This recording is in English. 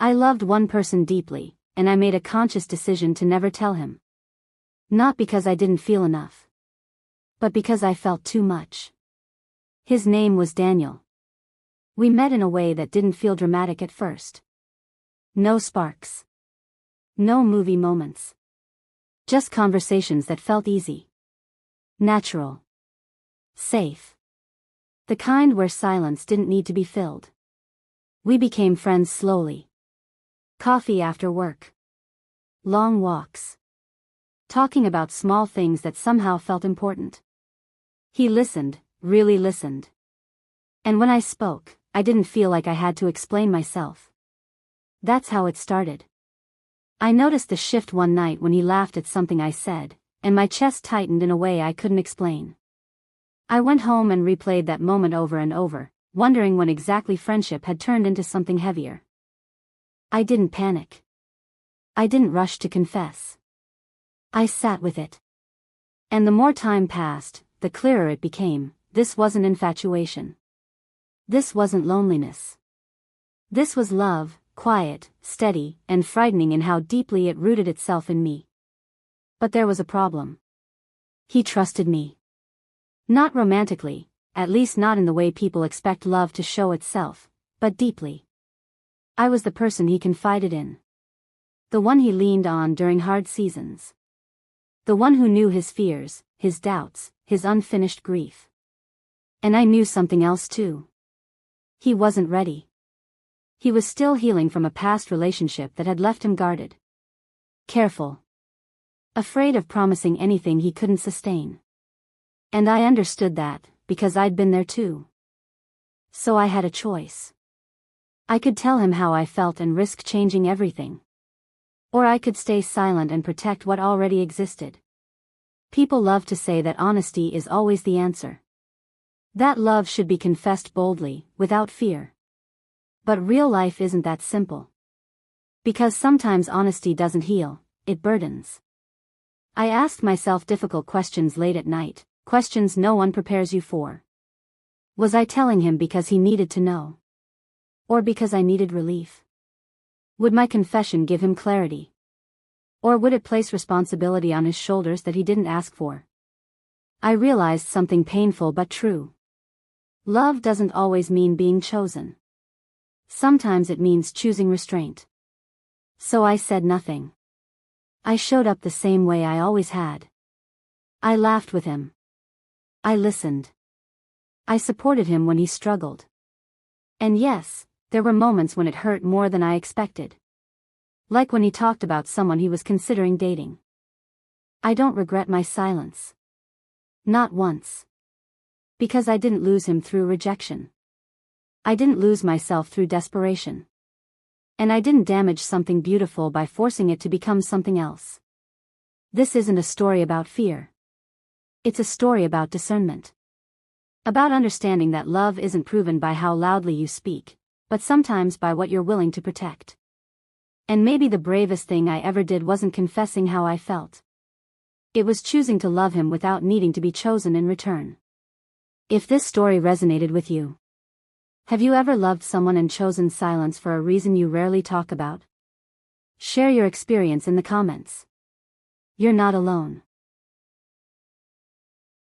I loved one person deeply, and I made a conscious decision to never tell him. Not because I didn't feel enough, but because I felt too much. His name was Daniel. We met in a way that didn't feel dramatic at first. No sparks. No movie moments. Just conversations that felt easy. Natural. Safe. The kind where silence didn't need to be filled. We became friends slowly. Coffee after work. Long walks. Talking about small things that somehow felt important. He listened, really listened. And when I spoke, I didn't feel like I had to explain myself. That's how it started. I noticed the shift one night when he laughed at something I said, and my chest tightened in a way I couldn't explain. I went home and replayed that moment over and over, wondering when exactly friendship had turned into something heavier. I didn't panic. I didn't rush to confess. I sat with it. And the more time passed, the clearer it became, this wasn't infatuation. This wasn't loneliness. This was love, quiet, steady, and frightening in how deeply it rooted itself in me. But there was a problem. He trusted me. Not romantically, at least not in the way people expect love to show itself, but deeply. I was the person he confided in. The one he leaned on during hard seasons. The one who knew his fears, his doubts, his unfinished grief. And I knew something else too. He wasn't ready. He was still healing from a past relationship that had left him guarded. Careful. Afraid of promising anything he couldn't sustain. And I understood that, because I'd been there too. So I had a choice. I could tell him how I felt and risk changing everything. Or I could stay silent and protect what already existed. People love to say that honesty is always the answer. That love should be confessed boldly, without fear. But real life isn't that simple. Because sometimes honesty doesn't heal, it burdens. I asked myself difficult questions late at night, questions no one prepares you for. Was I telling him because he needed to know? Or because I needed relief? Would my confession give him clarity? Or would it place responsibility on his shoulders that he didn't ask for? I realized something painful but true. Love doesn't always mean being chosen. Sometimes it means choosing restraint. So I said nothing. I showed up the same way I always had. I laughed with him. I listened. I supported him when he struggled. And yes, there were moments when it hurt more than I expected. Like when he talked about someone he was considering dating. I don't regret my silence. Not once. Because I didn't lose him through rejection. I didn't lose myself through desperation. And I didn't damage something beautiful by forcing it to become something else. This isn't a story about fear. It's a story about discernment. About understanding that love isn't proven by how loudly you speak, but sometimes by what you're willing to protect. And maybe the bravest thing I ever did wasn't confessing how I felt. It was choosing to love him without needing to be chosen in return. If this story resonated with you, have you ever loved someone and chosen silence for a reason you rarely talk about? Share your experience in the comments. You're not alone.